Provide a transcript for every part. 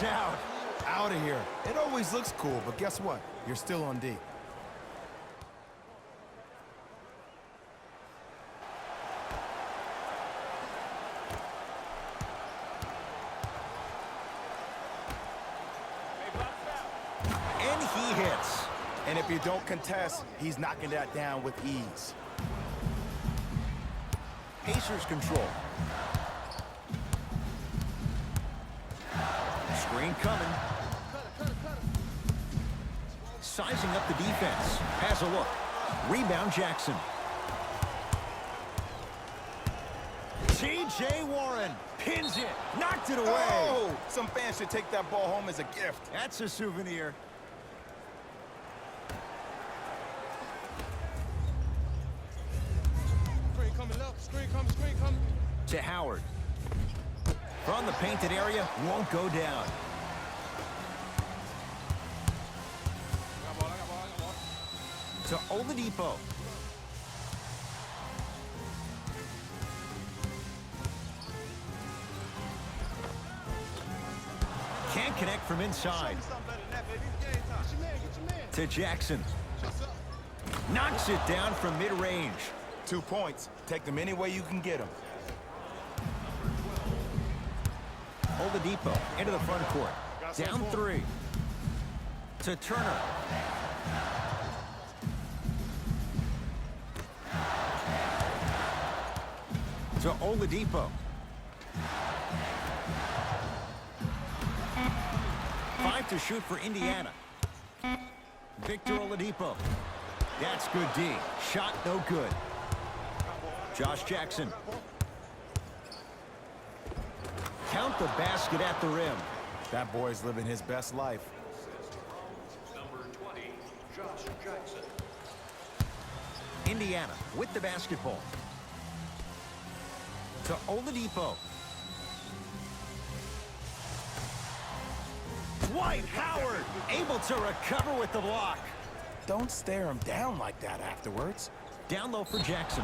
Lights out. Out of here. It always looks cool, but guess what? You're still on D. And he hits. And if you don't contest, he's knocking that down with ease. Pacers control. Screen coming. Sizing up the defense. Has a look. Rebound Jackson. T.J. Warren pins it. Knocked it away. Oh! Some fans should take that ball home as a gift. That's a souvenir. Screen coming left. Screen coming. To Howard. From the painted area, won't go down. I got ball. To Oladipo. Can't connect from inside. Something better than that, baby. Game time. Get your man. To Jackson. What's up? Knocks it down from mid-range. 2 points. Take them any way you can get them. Oladipo into the front court. Down 3. To Turner. To Oladipo. 5 to shoot for Indiana. Victor Oladipo. That's good D. Shot no good. Josh Jackson. Count the basket at the rim. That boy's living his best life. Number 20, Josh Jackson. Indiana with the basketball. To Oladipo. Dwight Howard able to recover with the block. Don't stare him down like that afterwards. Down low for Jackson.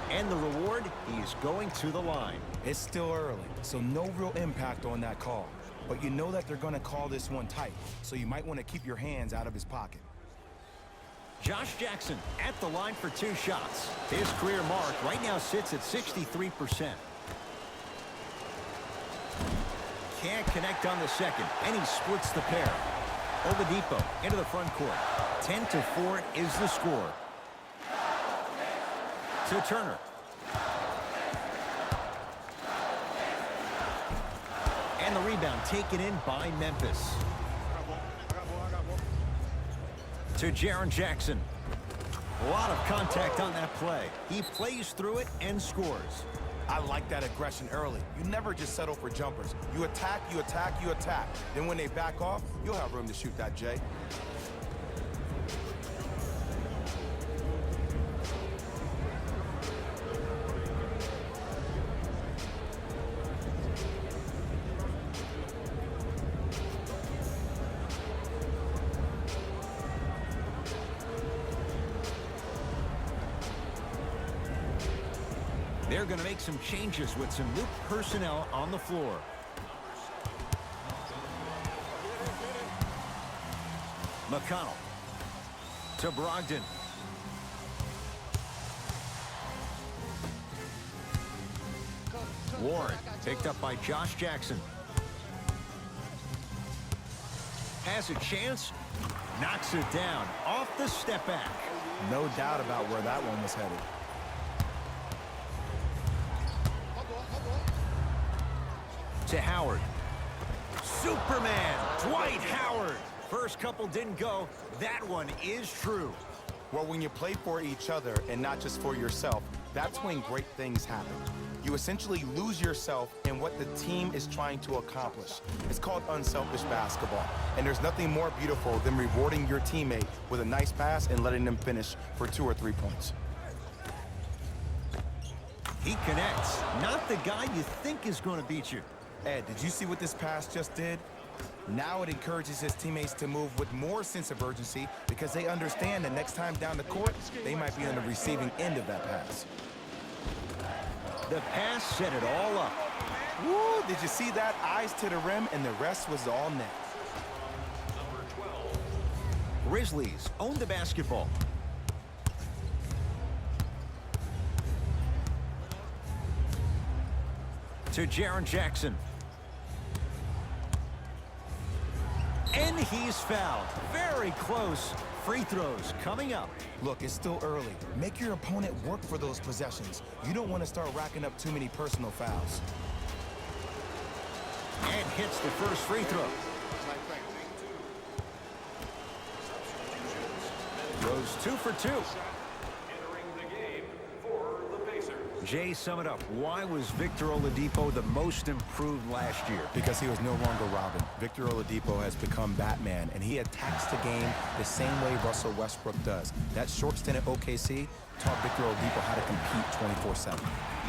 And the reward, he's going to the line. It's still early, so no real impact on that call. But you know that they're going to call this one tight, so you might want to keep your hands out of his pocket. Josh Jackson at the line for 2 shots. His career mark right now sits at 63%. Can't connect on the second, and he splits the pair. Oladipo into the front court. 10-4 is the score. To Turner. And the rebound taken in by Memphis. I got ball. To Jaren Jackson. A lot of contact on that play. He plays through it and scores. I like that aggression early. You never just settle for jumpers. You attack, you attack, you attack. Then when they back off, you'll have room to shoot that, Jay. They're going to make some changes with some new personnel on the floor. McConnell to Brogdon. Warren picked up by Josh Jackson. Has a chance. Knocks it down off the step back. No doubt about where that one was headed. To Howard. Superman, Dwight Howard. First couple didn't go. That one is true. Well, when you play for each other and not just for yourself, that's when great things happen. You essentially lose yourself in what the team is trying to accomplish. It's called unselfish basketball. And there's nothing more beautiful than rewarding your teammate with a nice pass and letting them finish for 2 or 3 points. He connects. Not the guy you think is going to beat you. Ed, did you see what this pass just did? Now it encourages his teammates to move with more sense of urgency because they understand that next time down the court, they might be on the receiving end of that pass. The pass set it all up. Woo, did you see that? Eyes to the rim, and the rest was all net. Number 12. Grizzlies own the basketball. To Jaren Jackson. And he's fouled. Very close. Free throws coming up. Look, it's still early. Make your opponent work for those possessions. You don't want to start racking up too many personal fouls. And hits the first free throw. Goes 2 for 2. Entering the game for the Pacers. Jay, sum it up. Why was Victor Oladipo the most improved last year? Because he was no longer Robin. Victor Oladipo has become Batman, and he attacks the game the same way Russell Westbrook does. That short stint at OKC taught Victor Oladipo how to compete 24/7.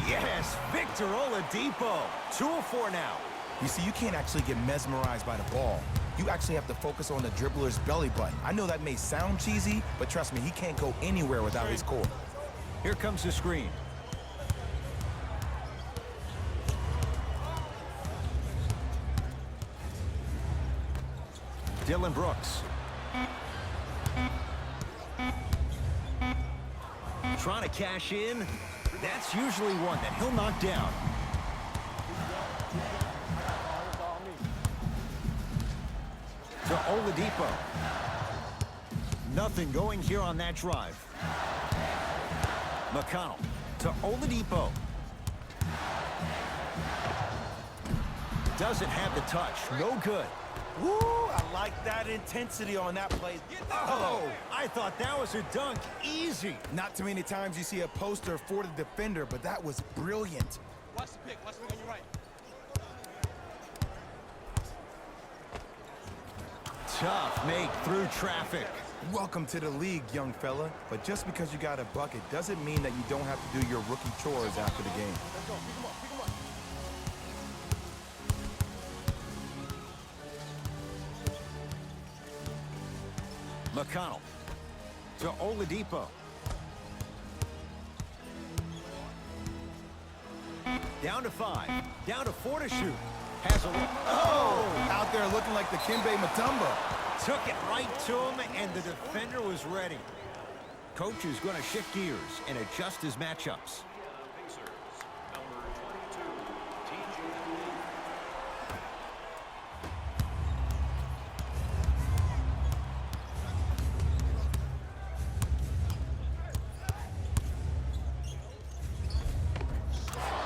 Yes, Victor Oladipo. 2 of 4 now. You see, you can't actually get mesmerized by the ball. You actually have to focus on the dribbler's belly button. I know that may sound cheesy, but trust me, he can't go anywhere without his core. Here comes the screen. Dylan Brooks. Trying to cash in. That's usually one that he'll knock down. To Oladipo. Nothing going here on that drive. McConnell to Oladipo. Doesn't have the touch. No good. Woo, I like that intensity on that play. Oh, I thought that was a dunk. Easy. Not too many times you see a poster for the defender, but that was brilliant. Watch the pick. Watch the pick on your right. Tough make through traffic. Welcome to the league, young fella. But just because you got a bucket doesn't mean that you don't have to do your rookie chores after the game. Let's go. Pick him up. Pick him up. McConnell to Oladipo. Down to 5. Down to 4 to shoot. Has a look. Oh! Out there looking like the Kimbe Mutombo. Took it right to him, and the defender was ready. Coach is going to shift gears and adjust his matchups. Pacers. Number 22. TJ Lee.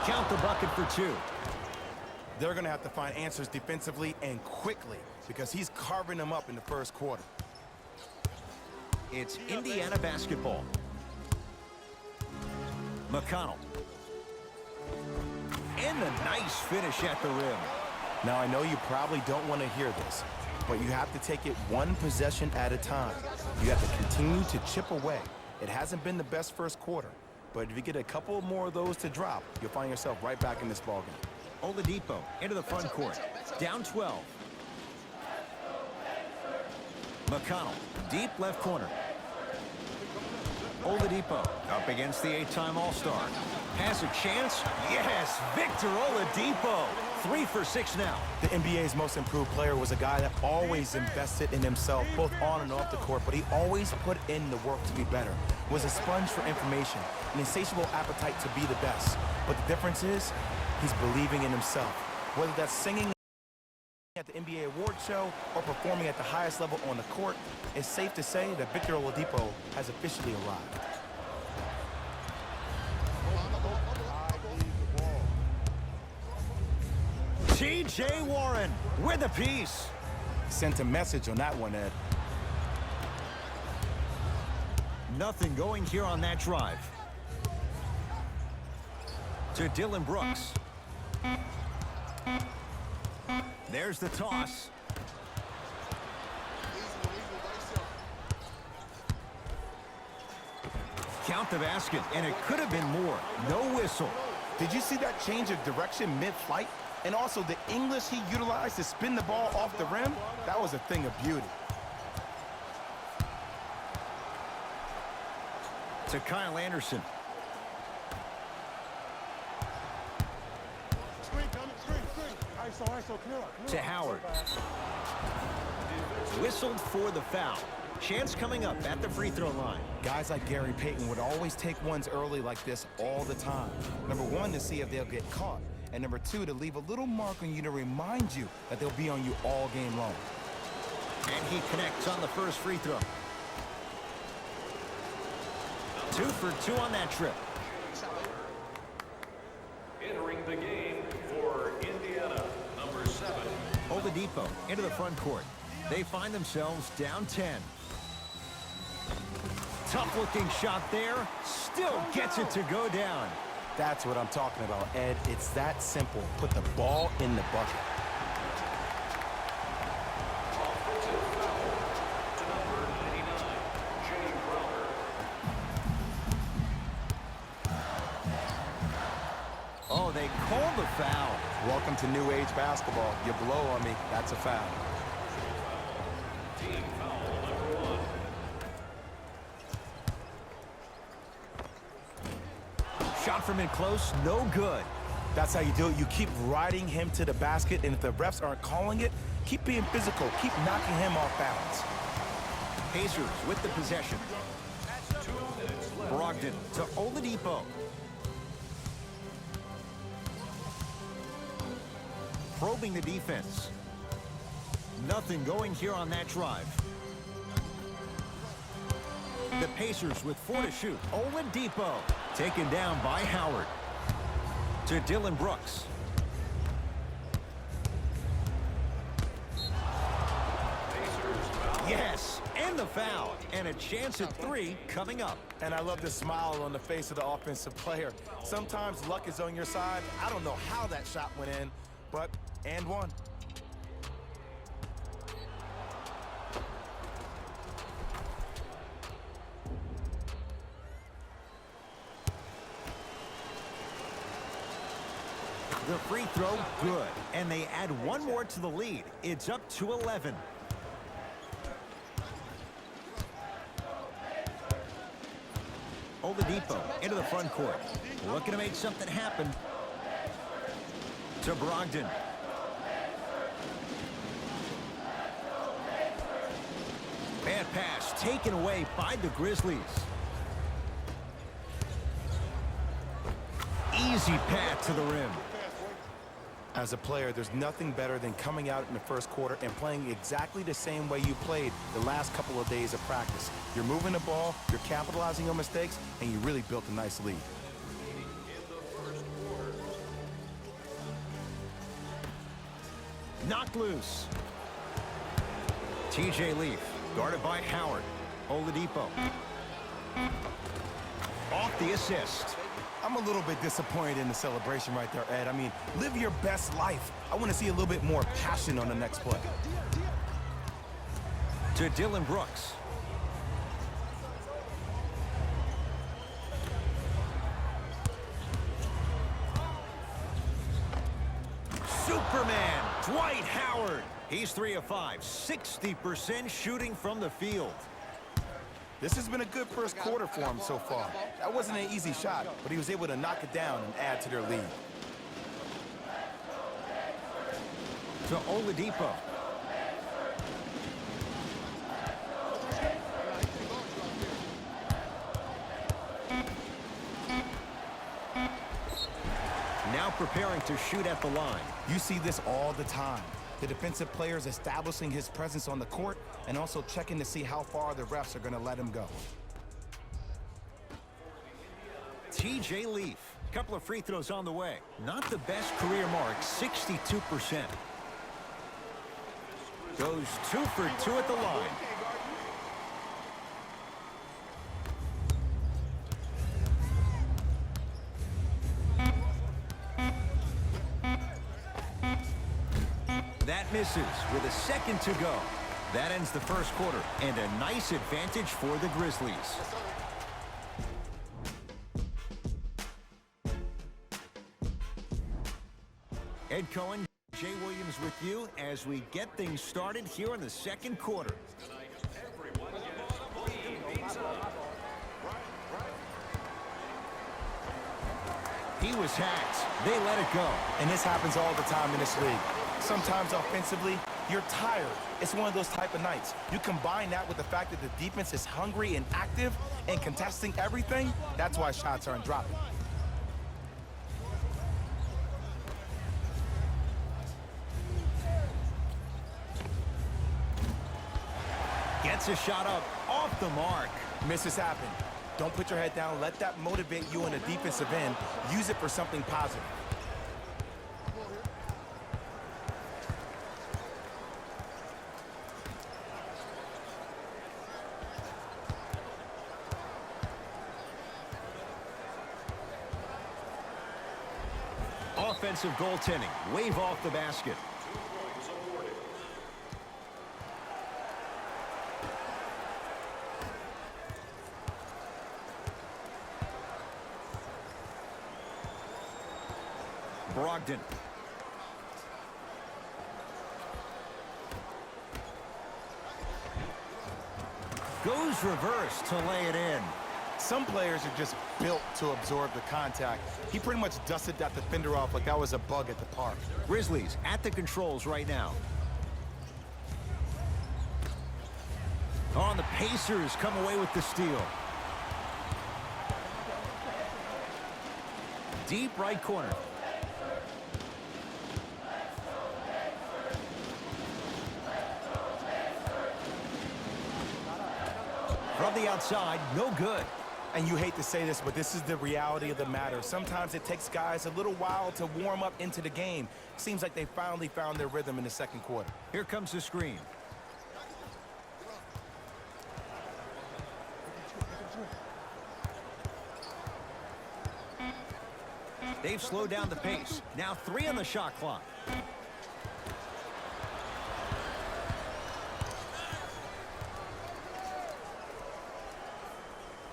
Count the bucket for 2. They're going to have to find answers defensively and quickly because he's carving them up in the first quarter. It's Indiana basketball. McConnell. And a nice finish at the rim. Now, I know you probably don't want to hear this, but you have to take it one possession at a time. You have to continue to chip away. It hasn't been the best first quarter, but if you get a couple more of those to drop, you'll find yourself right back in this ballgame. Oladipo into the front court. Down 12. McConnell, deep left corner. Oladipo up against the 8-time All-Star. Has a chance? Yes, Victor Oladipo. 3 for 6 now. The NBA's most improved player was a guy that always invested in himself, both on and off the court, but he always put in the work to be better. Was a sponge for information, an insatiable appetite to be the best. But the difference is, he's believing in himself. Whether that's singing at the NBA award show or performing at the highest level on the court, it's safe to say that Victor Oladipo has officially arrived. T.J. Warren with a piece. Sent a message on that one, Ed. Nothing going here on that drive. To Dylan Brooks. There's the toss. Count the basket, and it could have been more. No whistle. Did you see that change of direction mid-flight? And also the English he utilized to spin the ball off the rim? That was a thing of beauty. To Kyle Anderson. Screen coming. Screen. To Howard. Whistled for the foul. Chance coming up at the free throw line. Guys like Gary Payton would always take ones early like this all the time. Number one, to see if they'll get caught. And number two, to leave a little mark on you to remind you that they'll be on you all game long. And he connects on the first free throw. 2 for 2 on that trip. Entering the game for Indiana, number 7. Oladipo into the front court. They find themselves down 10. Tough-looking shot there. Still gets it to go down. That's what I'm talking about, Ed. It's that simple. Put the ball in the bucket. Offensive foul to number 99, Jay Crowder. Oh, they call the foul. Welcome to new age basketball. You blow on me, that's a foul. Team foul number 1. Shot from in close, no good. That's how you do it. You keep riding him to the basket, and if the refs aren't calling it, keep being physical. Keep knocking him off balance. Pacers with the possession. 2 minutes left. Brogdon to Oladipo. Probing the defense. Nothing going here on that drive. The Pacers with 4 to shoot. Oladipo taken down by Howard. To Dylan Brooks. Yes, and the foul. And a chance at 3 coming up. And I love the smile on the face of the offensive player. Sometimes luck is on your side. I don't know how that shot went in, but and one. The free throw, good. And they add one more to the lead. It's up to 11. Oladipo into the front court. Looking to make something happen. To Brogdon. Bad pass taken away by the Grizzlies. Easy path to the rim. As a player, there's nothing better than coming out in the first quarter and playing exactly the same way you played the last couple of days of practice. You're moving the ball, you're capitalizing on mistakes, and you really built a nice lead. Knocked loose. TJ Leaf, guarded by Howard. Oladipo. Off the assist. I'm a little bit disappointed in the celebration right there, Ed. I mean, live your best life. I want to see a little bit more passion on the next play. To Dylan Brooks. Superman, Dwight Howard. He's 3 of 5, 60% shooting from the field. This has been a good first quarter for him so far. That wasn't an easy shot, but he was able to knock it down and add to their lead. To Oladipo. Now preparing to shoot at the line. You see this all the time. The defensive players establishing his presence on the court and also checking to see how far the refs are going to let him go. TJ Leaf. Couple of free throws on the way. Not the best career mark, 62%. Goes 2 for 2 at the line. That misses with a second to go. That ends the first quarter, and a nice advantage for the Grizzlies. Ed Cohen, Jay Williams with you as we get things started here in the second quarter. He was hacked. They let it go. And this happens all the time in this league. Sometimes offensively, you're tired. It's one of those type of nights. You combine that with the fact that the defense is hungry and active and contesting everything, that's why shots aren't dropping. Gets a shot up off the mark. Misses happen. Don't put your head down. Let that motivate you on the defensive end. Use it for something positive. Offensive goaltending. Wave off the basket. 2 points awarded. Brogdon. Goes reverse to lay it in. Some players are just built to absorb the contact. He pretty much dusted that defender off like that was a bug at the park. Grizzlies at the controls right now. Oh, and the Pacers come away with the steal. Deep right corner. From the outside, no good. And you hate to say this, but this is the reality of the matter. Sometimes it takes guys a little while to warm up into the game. Seems like they finally found their rhythm in the second quarter. Here comes the screen. They've slowed down the pace. Now 3 on the shot clock.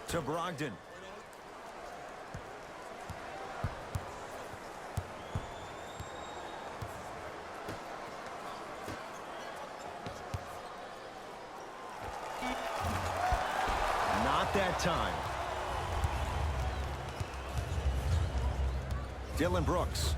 To Brogdon. Not that time. Dylan Brooks.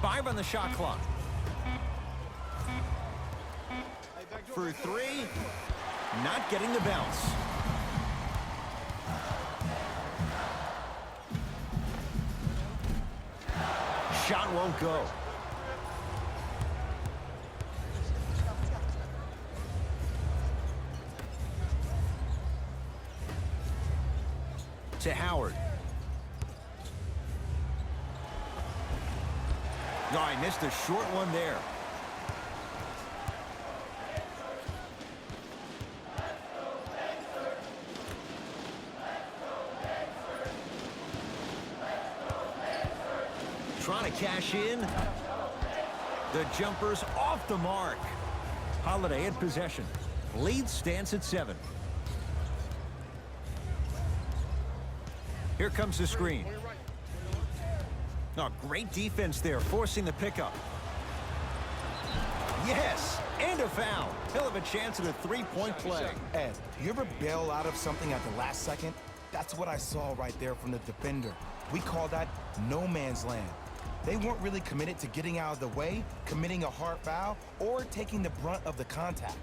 Five on the shot clock. For 3, not getting the bounce. Shot won't go. To Howard. No, I missed a short one there. Trying to cash in. The jumper's off the mark. Holiday at possession. Lead stands at 7. Here comes the screen. Oh, great defense there, forcing the pickup. Yes, and a foul. He'll have a chance at a 3-point play. Ed, you ever bail out of something at the last second? That's what I saw right there from the defender. We call that no man's land. They weren't really committed to getting out of the way, committing a hard foul, or taking the brunt of the contact.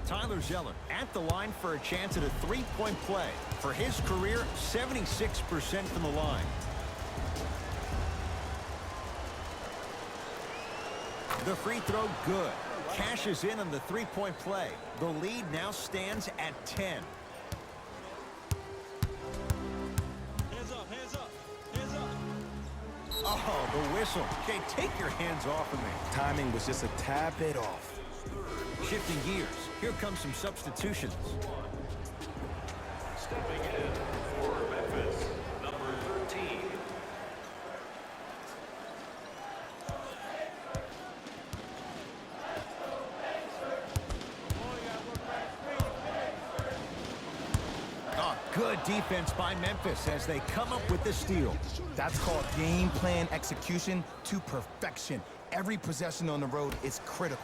Tyler Zeller at the line for a chance at a 3-point play. For his career, 76% from the line. The free throw, good. Cashes in on the 3-point play. The lead now stands at 10. Hands up, hands up, hands up. Oh, the whistle. Okay, take your hands off of me. Timing was just a tad bit off. Shifting gears, here comes some substitutions. Stepping in for Memphis, number 13. Oh, good defense by Memphis as they come up with the steal. That's called game plan execution to perfection. Every possession on the road is critical.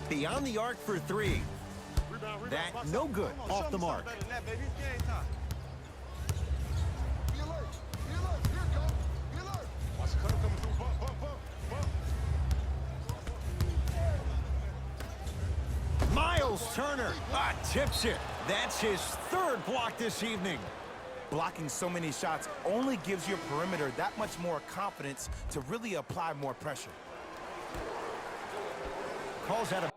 Beyond the arc for three. That no good, off the mark. Miles Turner tips it. That's his third block this evening. Blocking so many shots only gives your perimeter that much more confidence to really apply more pressure. Calls out a...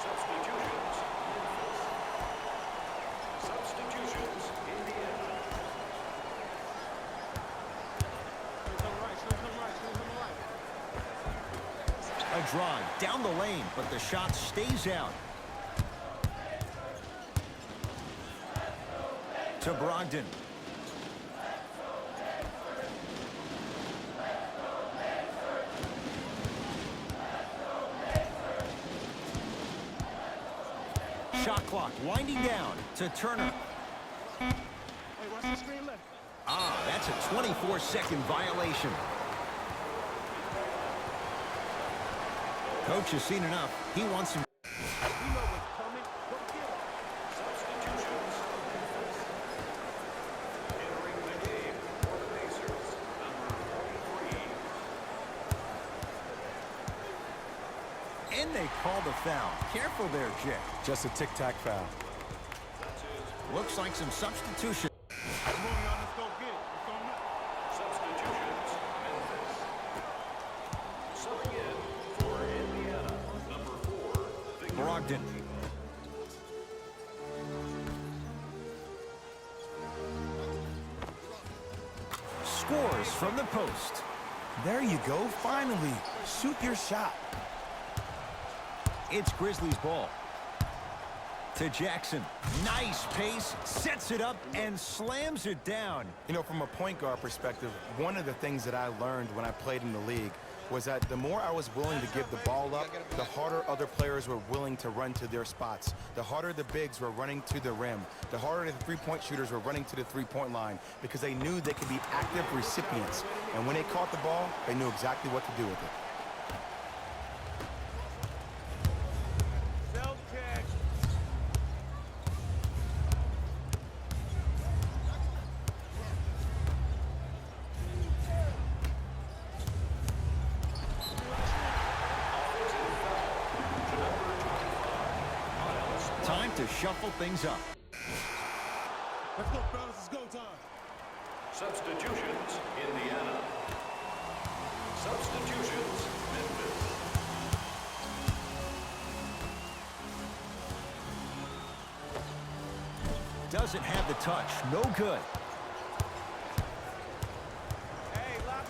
Substitutions. Substitutions, Indiana. A drive down the lane, but the shot stays out. To Brogdon. Shot clock winding down to Turner. That's a 24-second violation. Coach has seen enough. He wants some. Substitutions. Entering the game for the Pacers, number 43. And they call the foul. Careful there, Jay. Just a tic-tac foul. Looks like some substitution. Substitutions, Memphis. Subbing in for Indiana, number 4, Victor. Brogdon. Scores from the post. There you go, finally. Shoot your shot. It's Grizzlies ball. To Jackson. Nice pace, sets it up, and slams it down. You know, from a point guard perspective, one of the things that I learned when I played in the league was that the more I was willing to give the ball up, the harder other players were willing to run to their spots. The harder the bigs were running to the rim. The harder the three-point shooters were running to the three-point line because they knew they could be active recipients. And when they caught the ball, they knew exactly what to do with it. Time to shuffle things up. Let's go, fellas. It's go time. Substitutions, Indiana. Substitutions, Memphis. Doesn't have the touch. No good. Hey, lock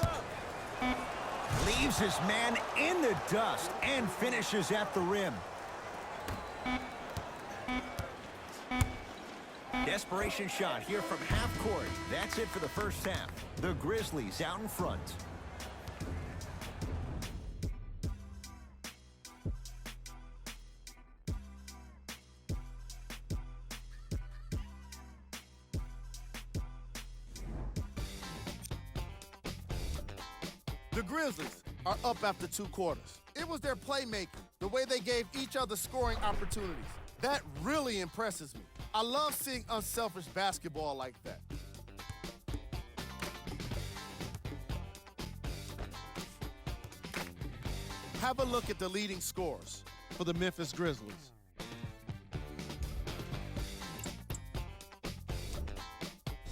up. Leaves his man in the dust and finishes at the rim. Desperation shot here from half court. That's it for the first half. The Grizzlies out in front. The Grizzlies are up after 2 quarters. It was their playmaking, the way they gave each other scoring opportunities. That really impresses me. I love seeing unselfish basketball like that. Have a look at the leading scorers for the Memphis Grizzlies.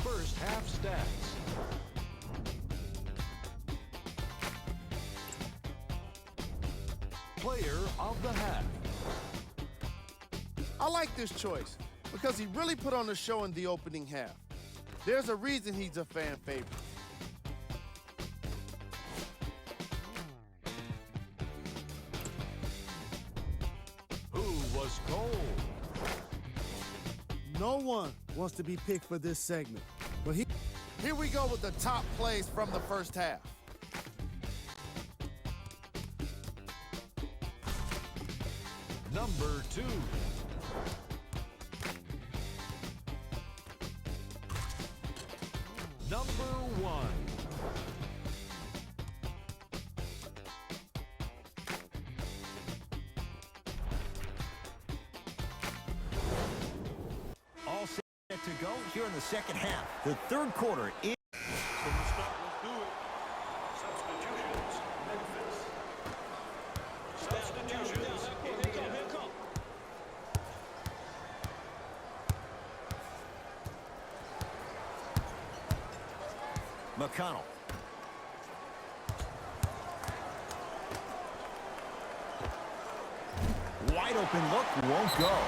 First half stats. Player of the half. I like this choice because he really put on the show in the opening half. There's a reason he's a fan favorite. Who was cold? No one wants to be picked for this segment, but Here we go with the top plays from the first half. number 2. Number 1. All set to go here in the second half. The third quarter is... Substitutions, Memphis. Substitutions, Indiana. McConnell. Wide open look, won't go.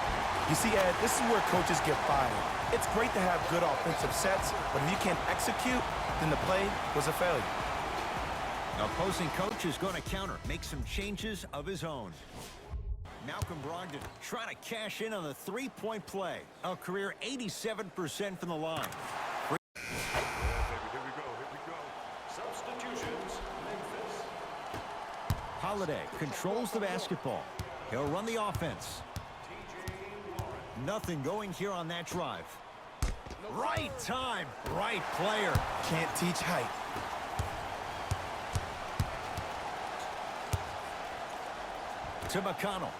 You see, Ed, this is where coaches get fired. It's great to have good offensive sets, but if you can't execute, then the play was a failure. Opposing coach is going to counter, make some changes of his own. Malcolm Brogdon trying to cash in on the three-point play. A career 87% from the line. Here we go. Substitutions, Memphis. Holiday controls the basketball. He'll run the offense. Nothing going here on that drive. Right time, right player. Can't teach height. To McConnell.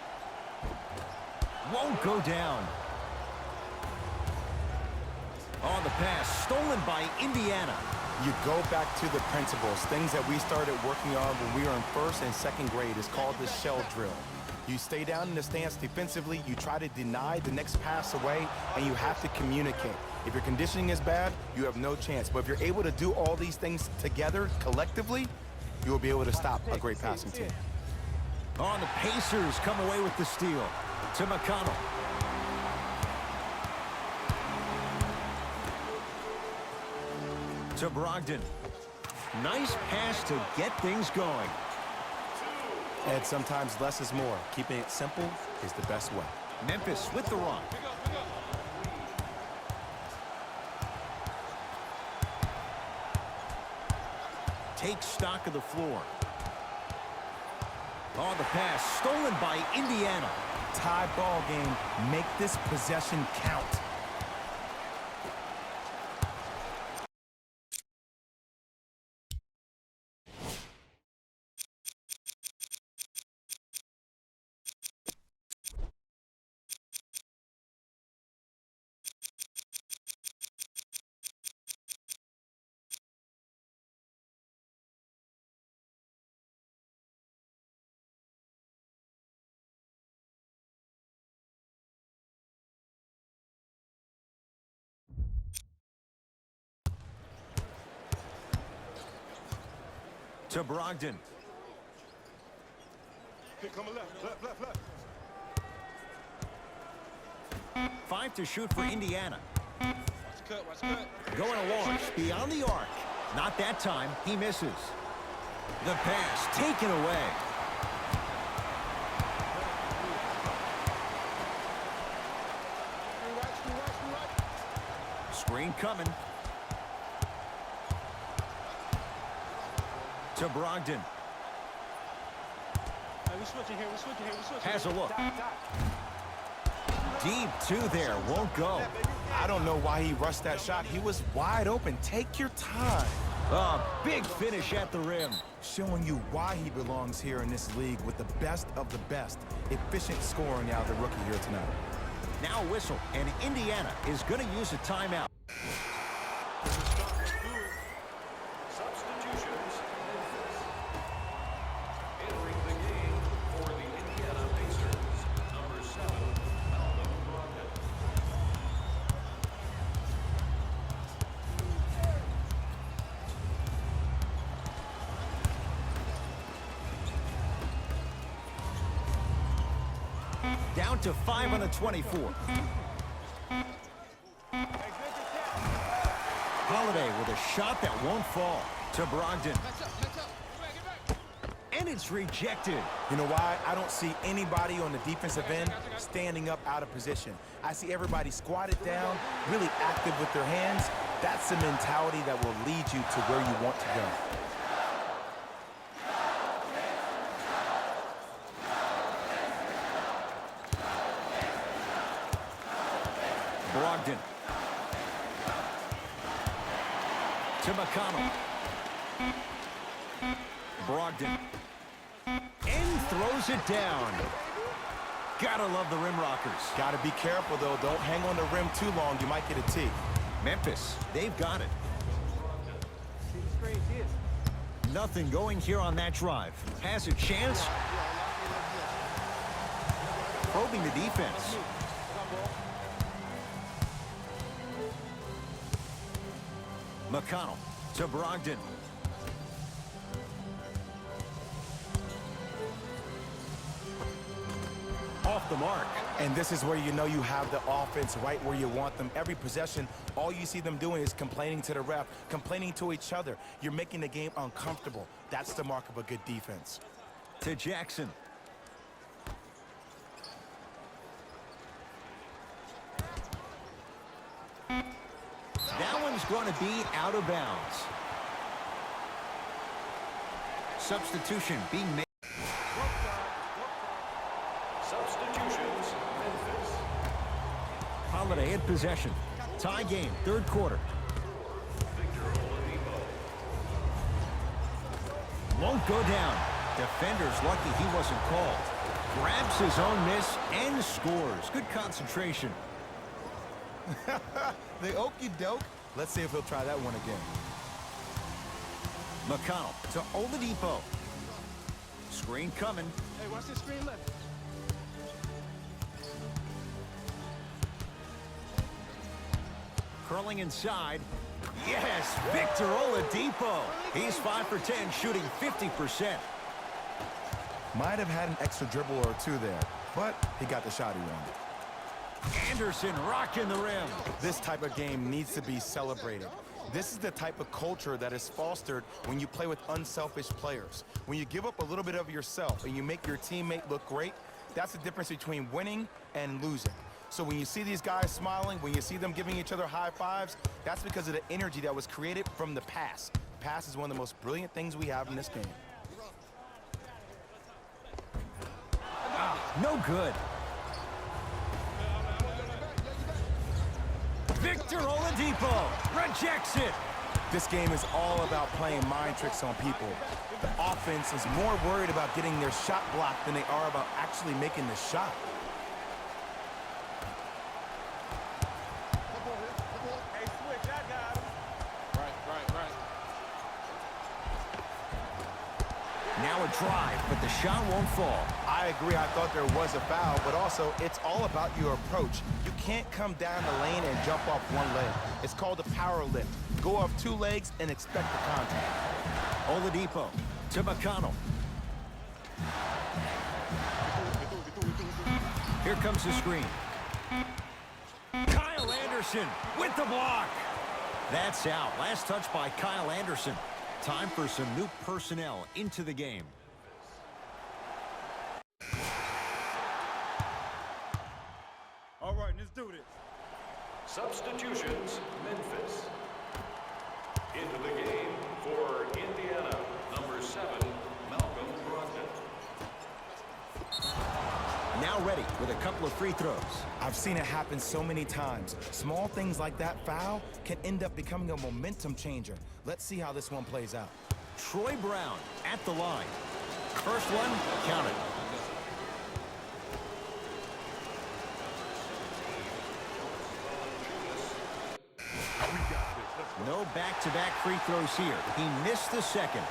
Won't go down. On the pass, stolen by Indiana. You go back to the principles, things that we started working on when we were in first and second grade. It's called the shell drill. You stay down in the stance defensively, you try to deny the next pass away, and you have to communicate. If your conditioning is bad, you have no chance. But if you're able to do all these things together, collectively, you will be able to stop a great passing team. On the Pacers come away with the steal. To McConnell. To Brogdon. Nice pass to get things going. And sometimes less is more. Keeping it simple is the best way. Memphis with the run. Take stock of the floor. On the pass, stolen by Indiana. Tie ball game. Make this possession count. To Brogdon. Here coming left. 5 to shoot for Indiana. Watch cut. Going to launch beyond the arc. Not that time. He misses. The pass taken away. Screen coming. To Brogdon. We're switching here. Has a look. Deep two there. Won't go. I don't know why he rushed that shot. He was wide open. Take your time. A big finish at the rim. Showing you why he belongs here in this league with the best of the best. Efficient scoring out of the rookie here tonight. Now whistle, and Indiana is going to use a timeout. Substitutions, Memphis. Entering the game for the Indiana Pacers, number 7, Malcolm Brogdon. Down to 5 on the 24. Holiday with a shot that won't fall. To Brogdon. And it's rejected. You know why? I don't see anybody on the defensive end standing up out of position. I see everybody squatted down, really active with their hands. That's the mentality that will lead you to where you want to go. Brogdon. To McConnell. Brogdon. And throws it down. Gotta love the rim rockers. Gotta be careful, though. Don't hang on the rim too long. You might get a tee. Memphis, they've got it. Nothing going here on that drive. Has a chance. Probing the defense. McConnell to Brogdon. Off the mark. And this is where you know you have the offense right where you want them. Every possession, all you see them doing is complaining to the ref, complaining to each other. You're making the game uncomfortable. That's the mark of a good defense. To Jackson. That one's going to be out of bounds. Substitution being made. Substitutions, Memphis. Holiday in possession. Tie game, third quarter. Victor Oladipo. Won't go down. Defender's lucky he wasn't called. Grabs his own miss and scores. Good concentration. The okey doke. Let's see if he'll try that one again. McConnell to Oladipo. Screen coming. Hey, watch this screen left. Curling inside. Yes, Victor Oladipo. He's 5 for 10, shooting 50%. Might have had an extra dribble or two there, but he got the shot he wanted. Anderson rocking the rim. This type of game needs to be celebrated. This is the type of culture that is fostered when you play with unselfish players. When you give up a little bit of yourself and you make your teammate look great, that's the difference between winning and losing. So when you see these guys smiling, when you see them giving each other high fives, that's because of the energy that was created from the pass. Pass is one of the most brilliant things we have in this game. No good. Victor Oladipo rejects it. This game is all about playing mind tricks on people. The offense is more worried about getting their shot blocked than they are about actually making the shot. Hey, switch, I got him. Right. Now a drive, but the shot won't fall. I agree, I thought there was a foul, but also it's all about your approach. You can't come down the lane and jump off one leg. It's called a power lift. Go off two legs and expect the contact. Oladipo to McConnell. Here comes the screen. Kyle Anderson with the block. That's out. Last touch by Kyle Anderson. Time for some new personnel into the game. All right, let's do this. Substitutions, Memphis. Into the game for Indiana, number 7, Malcolm Brogdon. Now ready with a couple of free throws. I've seen it happen so many times. Small things like that foul can end up becoming a momentum changer. Let's see how this one plays out. Troy Brown at the line. First one, counted. No back-to-back free throws here. He missed the second.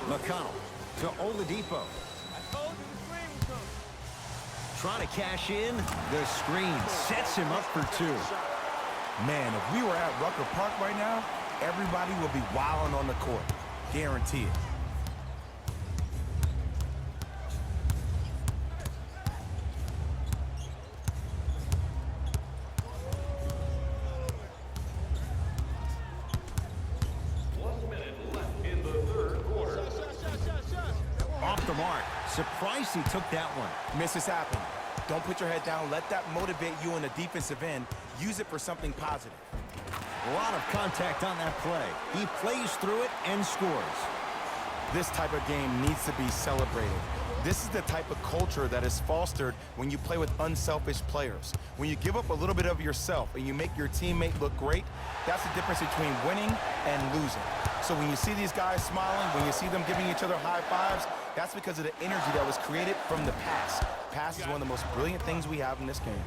McConnell to Oladipo. Trying to cash in. The screen sets him up for two. Man, if we were at Rucker Park right now, everybody would be wilding on the court. Guarantee it. Off the mark. Surprised he took that one. Misses happen. Don't put your head down. Let that motivate you on the defensive end. Use it for something positive. A lot of contact on that play. He plays through it and scores. This type of game needs to be celebrated. This is the type of culture that is fostered when you play with unselfish players. When you give up a little bit of yourself and you make your teammate look great, that's the difference between winning and losing. So when you see these guys smiling, when you see them giving each other high fives, that's because of the energy that was created from the pass. Pass is one of the most brilliant things we have in this game.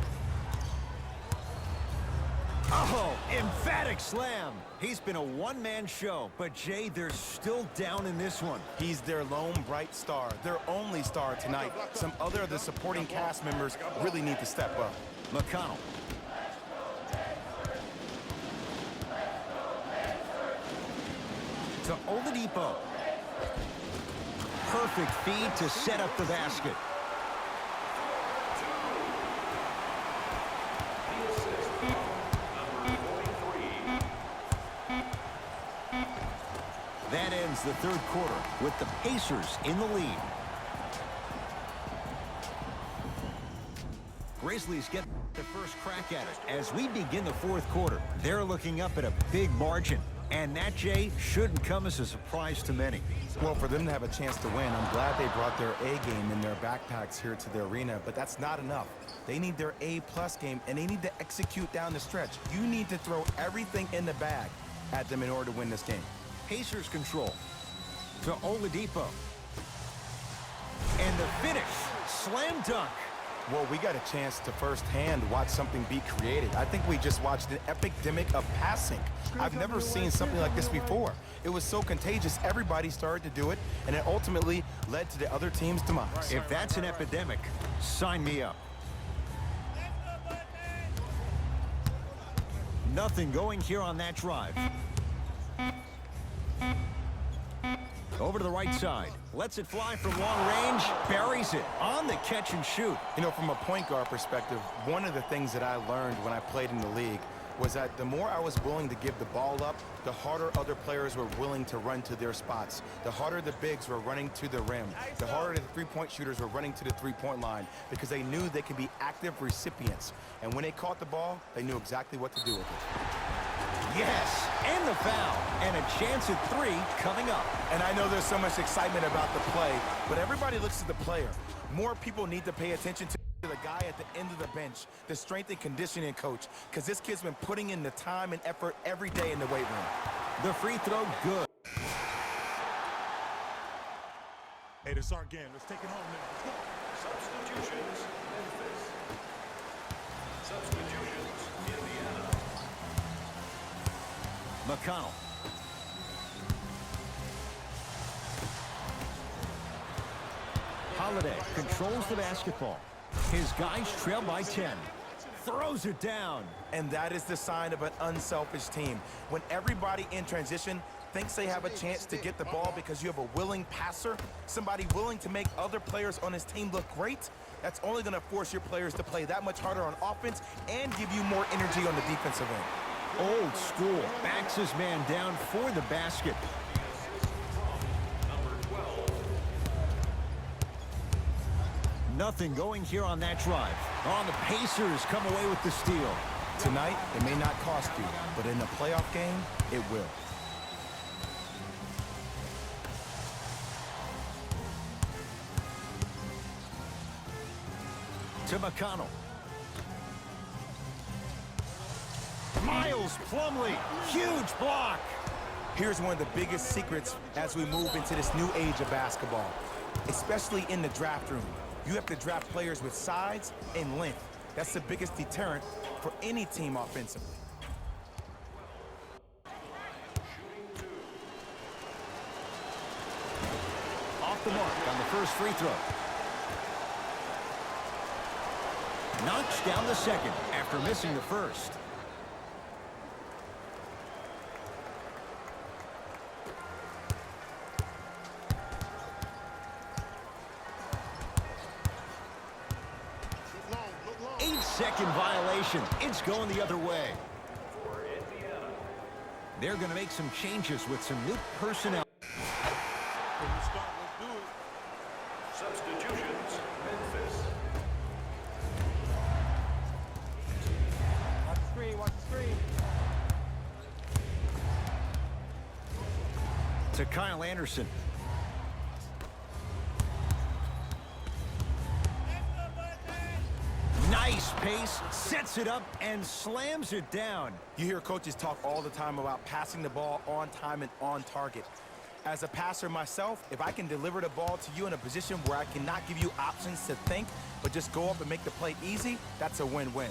Oh, emphatic slam. He's been a one-man show, but Jay, they're still down in this one. He's their lone bright star, their only star tonight. Some other of the supporting cast members really need to step up. McConnell. To Oladipo. Perfect feed to set up the basket. That ends the third quarter with the Pacers in the lead. Grizzlies get the first crack at it as we begin the fourth quarter. They're looking up at a big margin, and that, Jay, shouldn't come as a surprise to many. Well, for them to have a chance to win, I'm glad they brought their A game in their backpacks here to the arena, but that's not enough. They need their A-plus game, and they need to execute down the stretch. You need to throw everything in the bag at them in order to win this game. Pacers control to Oladipo. And the finish, slam dunk. Well, we got a chance to firsthand watch something be created. I think we just watched an epidemic of passing. I've never seen something like this before. It was so contagious, everybody started to do it, and it ultimately led to the other team's demise. If that's an epidemic, sign me up. Nothing going here on that drive. Over to the right side. Lets it fly from long range. Buries it on the catch and shoot. You know, from a point guard perspective, one of the things that I learned when I played in the league was that the more I was willing to give the ball up, the harder other players were willing to run to their spots. The harder the bigs were running to the rim. The harder the three-point shooters were running to the three-point line because they knew they could be active recipients. And when they caught the ball, they knew exactly what to do with it. Yes, and the foul. And a chance at three coming up. And I know there's so much excitement about the play, but everybody looks at the player. More people need to pay attention to the guy at the end of the bench, the strength and conditioning coach, because this kid's been putting in the time and effort every day in the weight room. The free throw, good. Hey, this is our game. Let's take it home now. Let's go. Substitutions, Memphis. Substitutions, Indiana. McConnell. Holiday controls the basketball. His guys trail by 10. Throws it down. And that is the sign of an unselfish team. When everybody in transition thinks they have a chance to get the ball because you have a willing passer, somebody willing to make other players on his team look great, that's only going to force your players to play that much harder on offense and give you more energy on the defensive end. Old school. Backs his man down for the basket. Nothing going here on that drive. On the Pacers come away with the steal. Tonight, it may not cost you, but in a playoff game, it will. To McConnell. Miles Plumlee, huge block. Here's one of the biggest secrets as we move into this new age of basketball, especially in the draft room. You have to draft players with size and length. That's the biggest deterrent for any team offensively. Off the mark on the first free throw. Knocks down the second after missing the first. Second violation. It's going the other way. They're going to make some changes with some new personnel. Substitutions, Memphis. Watch the screen, watch the screen. To Kyle Anderson. Nice pace, sets it up, and slams it down. You hear coaches talk all the time about passing the ball on time and on target. As a passer myself, if I can deliver the ball to you in a position where I cannot give you options to think, but just go up and make the play easy, that's a win-win.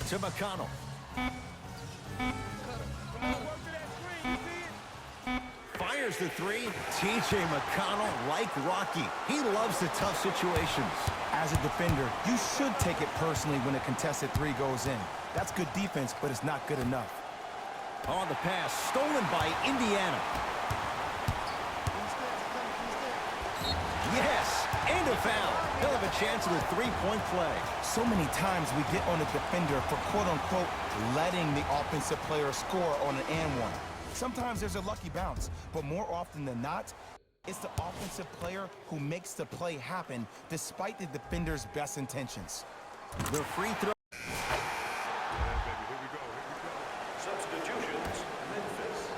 To McConnell. Fires the three. T.J. McConnell, like Rocky, he loves the tough situations. As a defender, you should take it personally when a contested three goes in. That's good defense, but it's not good enough. On the pass, stolen by Indiana. Yes, and a foul. He'll have a chance at a three-point play. So many times we get on a defender for quote-unquote letting the offensive player score on an and one. Sometimes there's a lucky bounce, but more often than not, it's the offensive player who makes the play happen despite the defender's best intentions. The free throw. Substitutions, Memphis.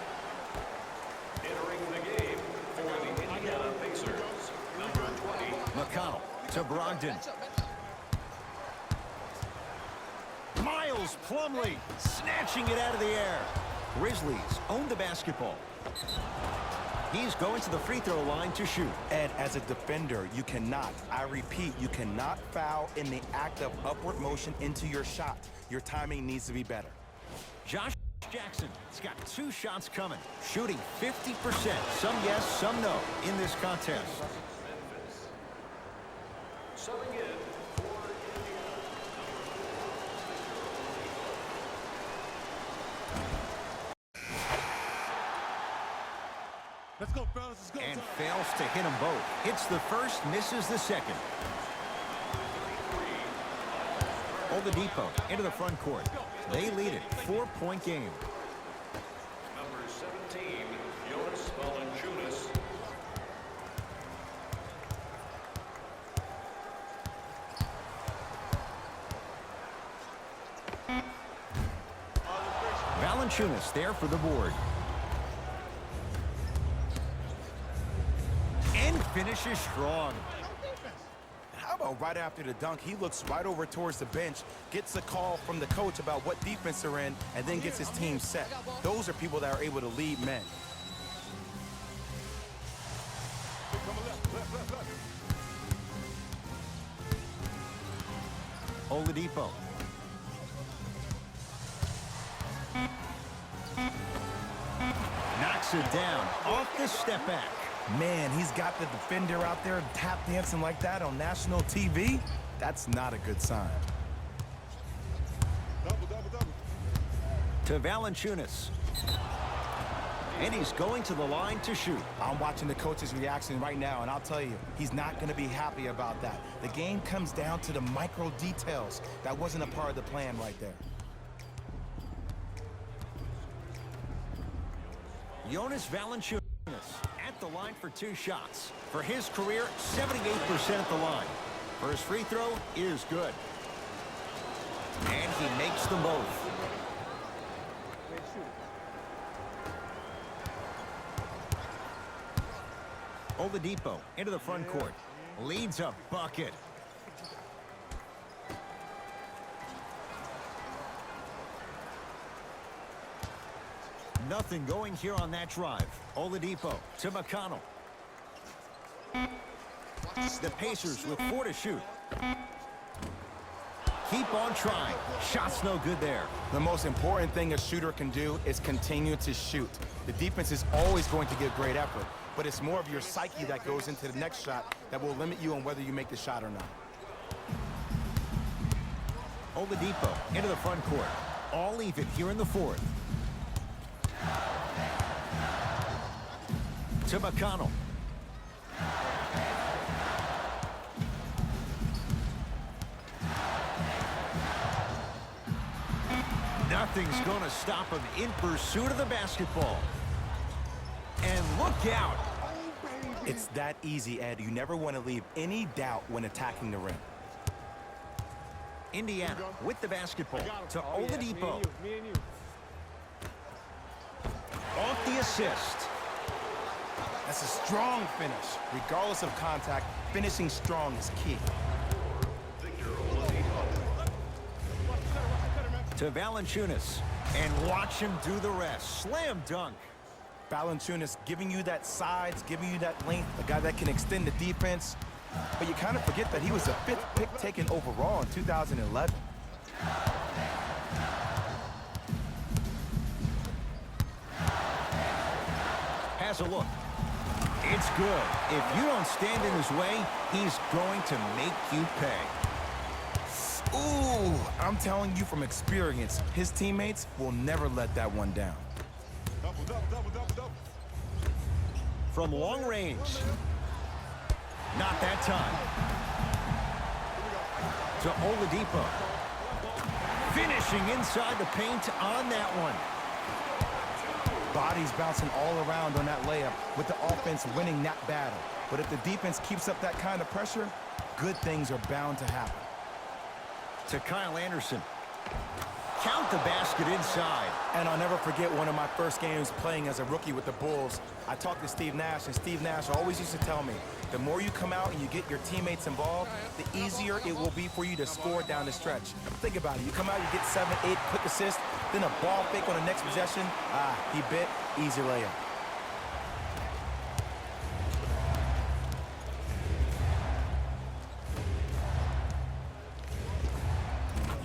Entering the game for the Indiana Pacers, number 20. McConnell to Brogdon. Miles Plumlee snatching it out of the air. Grizzlies own the basketball. He's going to the free throw line to shoot. And as a defender, you cannot, I repeat, you cannot foul in the act of upward motion into your shot. Your timing needs to be better. Josh Jackson has got 2 shots coming, shooting 50%. Some yes, some no in this contest. Subbing in for Let's go, fellas. Let's go. And fails to hit them both. Hits the first, misses the second. Oladipo into the front court. They lead it. 4-point game. number 17, Jonas Valanciunas. Valanciunas there for the board. And finishes strong. How about right after the dunk, he looks right over towards the bench, gets a call from the coach about what defense they're in, and then gets his team set. Those are people that are able to lead men. Oladipo. Knocks it down off the step back. Man, he's got the defender out there tap dancing like that on national TV. That's not a good sign. To Valanciunas. And he's going to the line to shoot. I'm watching the coach's reaction right now, and I'll tell you, he's not going to be happy about that. The game comes down to the micro details. That wasn't a part of the plan right there. Jonas Valanciunas at the line for 2 shots. For his career, 78% at the line. First free throw is good. And he makes them both. Oladipo into the front court. Leads a bucket. Nothing going here on that drive. Oladipo to McConnell. The Pacers with 4 to shoot. Keep on trying. Shot's no good there. The most important thing a shooter can do is continue to shoot. The defense is always going to give great effort, but it's more of your psyche that goes into the next shot that will limit you on whether you make the shot or not. Oladipo into the front court. All even here in the 4th. To McConnell. Nothing's going to stop him in pursuit of the basketball. And look out. It's that easy, Ed. You never want to leave any doubt when attacking the rim. Indiana with the basketball to Oladipo. off the assist. That's a strong finish. Regardless of contact, finishing strong is key. To Valanciunas. And watch him do the rest. Slam dunk. Valanciunas giving you that size, giving you that length, a guy that can extend the defense. But you kind of forget that he was the 5th pick taken overall in 2011. Has a look. It's good. If you don't stand in his way, he's going to make you pay. Ooh, I'm telling you from experience, his teammates will never let that one down. From long range. Not that time. To Oladipo. Finishing inside the paint on that one. Bodies bouncing all around on that layup with the offense winning that battle. But if the defense keeps up that kind of pressure, good things are bound to happen. To Kyle Anderson. Count the basket inside. And I'll never forget one of my first games playing as a rookie with the Bulls. I talked to Steve Nash, and Steve Nash always used to tell me, the more you come out and you get your teammates involved, the easier it will be for you to score down the stretch. Think about it. You come out, you get 7, 8 quick assists, then a ball fake on the next possession. He bit, easy layup.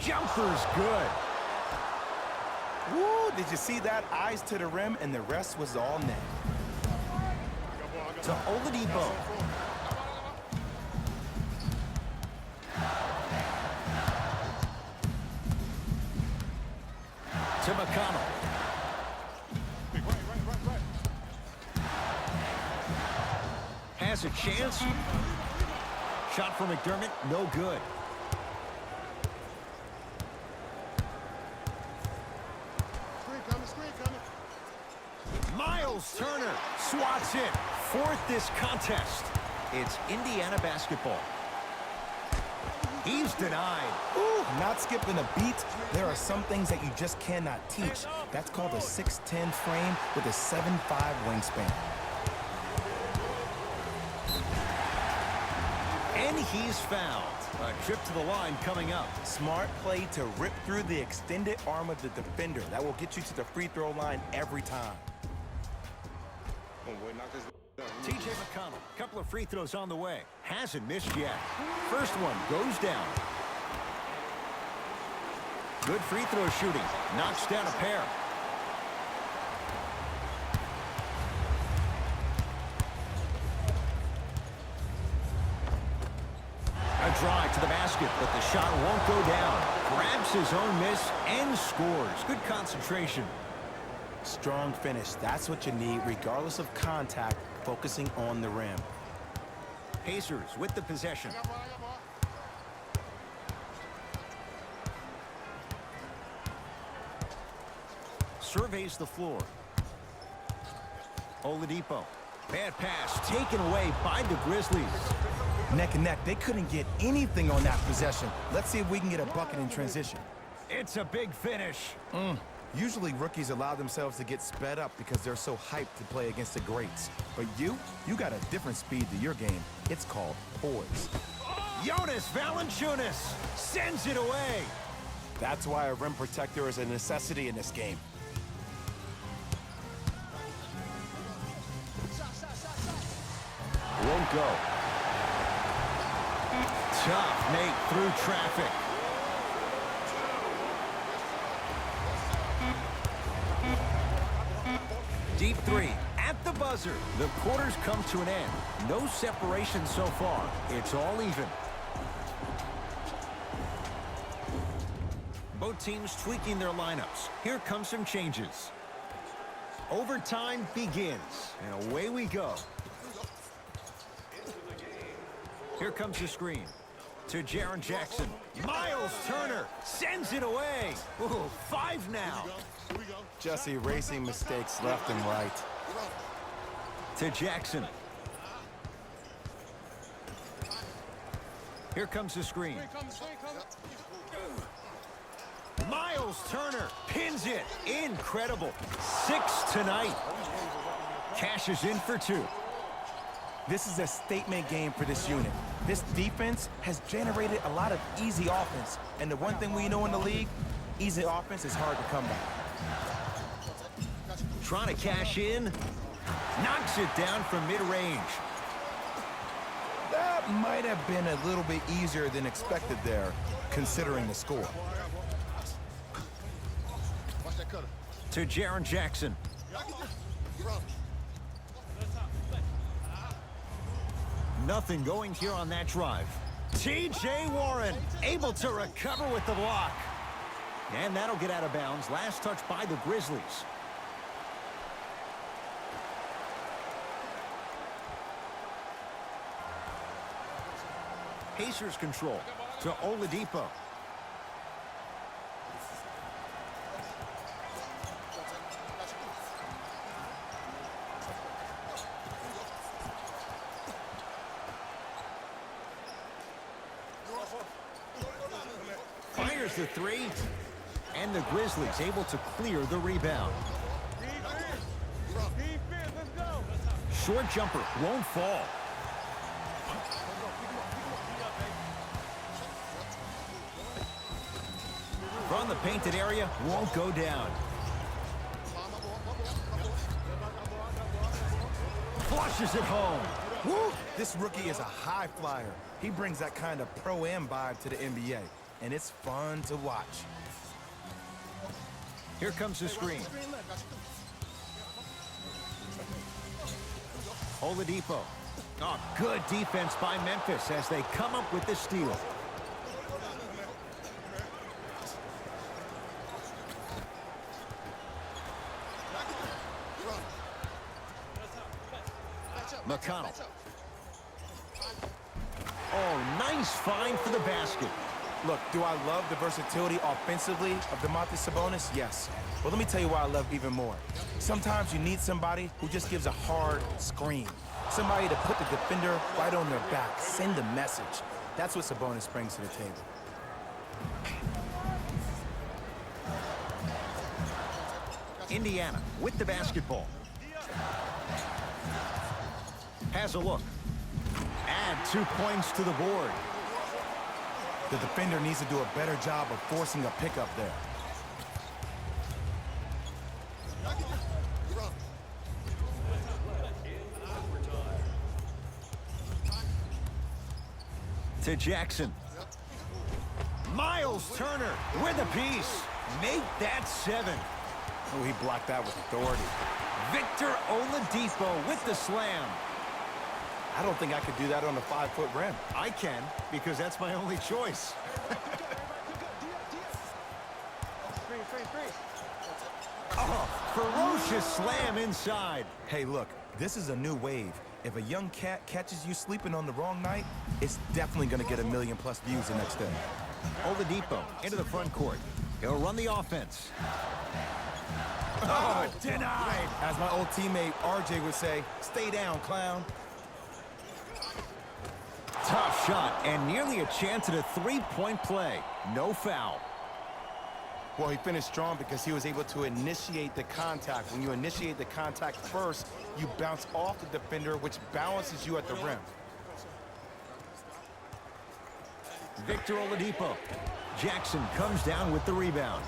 Jumper's good. Woo, did you see that? Eyes to the rim, and the rest was all net. To Oladipo. To McConnell. Has a chance. Shot for McDermott, no good. Miles Turner swats it. 4th this contest. It's Indiana basketball. He's denied. Ooh, not skipping a beat. There are some things that you just cannot teach. That's called a 6'10" frame with a 7'5" wingspan. And he's fouled. A trip to the line coming up. Smart play to rip through the extended arm of the defender. That will get you to the free throw line every time. TJ McConnell, couple of free throws on the way. Hasn't missed yet. First one goes down. Good free throw shooting. Knocks down a pair. A drive to the basket, but the shot won't go down. Grabs his own miss and scores. Good concentration. Strong finish. That's what you need, regardless of contact, focusing on the rim. Pacers with the possession. Surveys the floor. Oladipo. Bad pass taken away by the Grizzlies. Neck and neck. They couldn't get anything on that possession. Let's see if we can get a bucket in transition. It's a big finish. Usually rookies allow themselves to get sped up because they're so hyped to play against the greats. But you got a different speed to your game. It's called poise. Jonas Valanciunas sends it away. That's why a rim protector is a necessity in this game. Won't go. Tough Nate through traffic. Deep three at the buzzer. The quarters come to an end. No separation so far. It's all even. Both teams tweaking their lineups. Here come some changes. Overtime begins, and away we go. Here comes the screen. To Jaren Jackson. Miles Turner sends it away. Ooh, 5 now. Just erasing mistakes left and right. To Jackson. Here comes the screen. Miles Miles Turner pins it. Incredible. 6 tonight. Cashes in for 2. This is a statement game for this unit. This defense has generated a lot of easy offense. And the one thing we know in the league, easy offense is hard to come by. Trying to cash in. Knocks it down from mid-range. That might have been a little bit easier than expected there, considering the score. To Jaren Jackson. Nothing going here on that drive. T.J. Warren able to recover with the block. And that'll get out of bounds. Last touch by the Grizzlies. Pacers control to Oladipo. Fires the 3, and the Grizzlies able to clear the rebound. Short jumper won't fall. From the painted area, won't go down. Flushes it home. Woo! This rookie is a high flyer. He brings that kind of pro-am vibe to the NBA, and it's fun to watch. Here comes the screen. Oladipo. Oh, good defense by Memphis as they come up with the steal. McConnell. Oh, nice find for the basket. Look, do I love the versatility offensively of Domantas Sabonis? Yes. But let me tell you why I love even more. Sometimes you need somebody who just gives a hard screen. Somebody to put the defender right on their back, send a message. That's what Sabonis brings to the table. Indiana with the basketball. Has a look. Add 2 points to the board. The defender needs to do a better job of forcing a pickup there. To Jackson. Miles Turner with a piece. Make that 7. Oh, he blocked that with authority. Victor Oladipo with the slam. I don't think I could do that on a 5-foot rim. I can, because that's my only choice. Oh, ferocious slam inside. Hey, look, this is a new wave. If a young cat catches you sleeping on the wrong night, it's definitely going to get 1 million+ views the next day. Oladipo into the front court. He'll run the offense. Oh, denied. As my old teammate RJ would say, stay down, clown. Tough shot and nearly a chance at a 3-point play. No foul. Well, he finished strong because he was able to initiate the contact. When you initiate the contact first, you bounce off the defender, which balances you at the rim. Victor Oladipo. Jackson comes down with the rebound.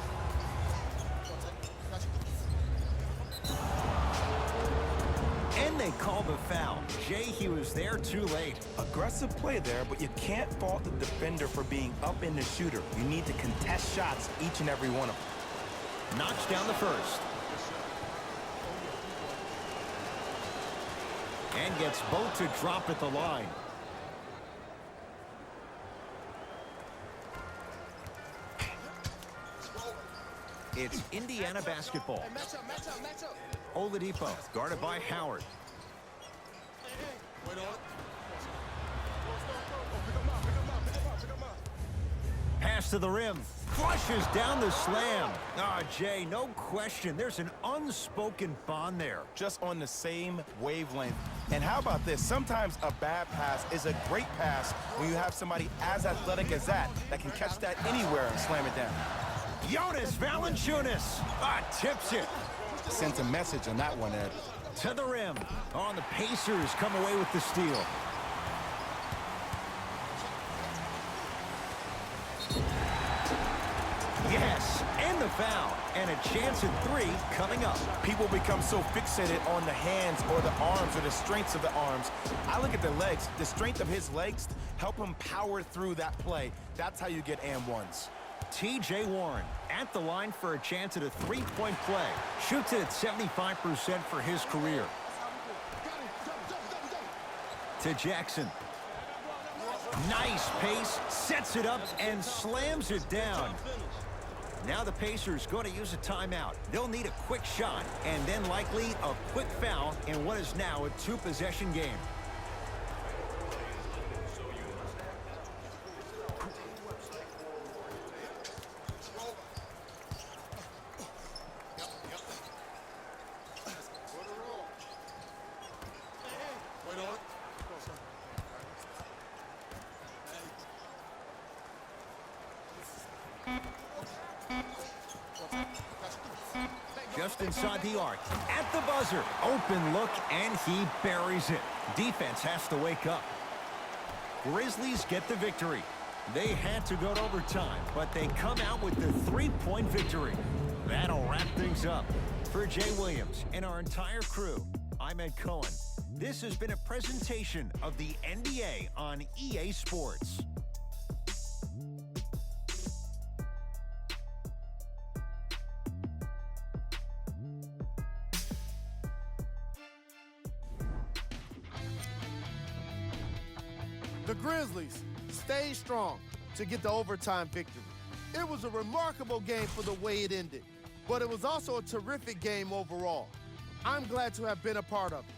And they call the foul. Jay, he was there too late. Aggressive play there, but you can't fault the defender for being up in the shooter. You need to contest shots, each and every one of them. Knocks down the first. And gets both to drop at the line. It's Indiana basketball. Oladipo guarded by Howard. Pass to the rim. Flushes down the slam. Ah, Jay, no question. There's an unspoken bond there. Just on the same wavelength. And how about this? Sometimes a bad pass is a great pass when you have somebody as athletic as that can catch that anywhere and slam it down. Jonas Valanciunas tips it Sent a message on that one, Ed. to the rim. Oh, and the Pacers come away with the steal. Yes, and the foul. And a chance at 3 coming up. People become so fixated on the hands or the arms or the strengths of the arms. I look at the legs. The strength of his legs help him power through that play. That's how you get and ones. T.J. Warren at the line for a chance at a 3-point play. Shoots it at 75% for his career. To Jackson. Nice pace, sets it up, and slams it down. Now the Pacers going to use a timeout. They'll need a quick shot, and then likely a quick foul in what is now a 2-possession game. Just inside the arc, at the buzzer, open look, and he buries it. Defense has to wake up. Grizzlies get the victory. They had to go to overtime, but they come out with the 3-point victory. That'll wrap things up. For Jay Williams and our entire crew, I'm Ed Cohen. This has been a presentation of the NBA on EA Sports. The Grizzlies stayed strong to get the overtime victory. It was a remarkable game for the way it ended, but it was also a terrific game overall. I'm glad to have been a part of it.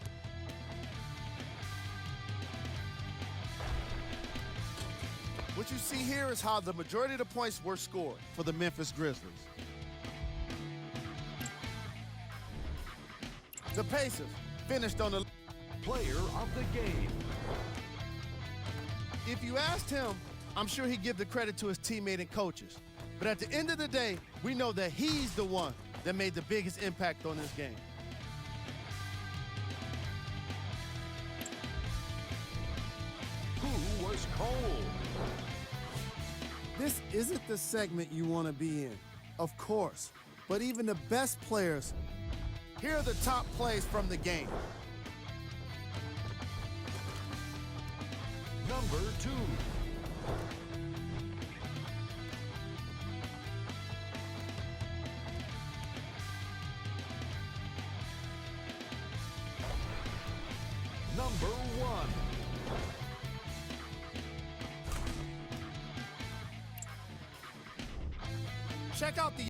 What you see here is how the majority of the points were scored for the Memphis Grizzlies. The Pacers finished on the Player of the game. If you asked him, I'm sure he'd give the credit to his teammate and coaches. But at the end of the day, we know that he's the one that made the biggest impact on this game. Who was cold? This isn't the segment you want to be in, of course. But even the best players. Here are the top plays from the game. Number 2. Number 1. Check out the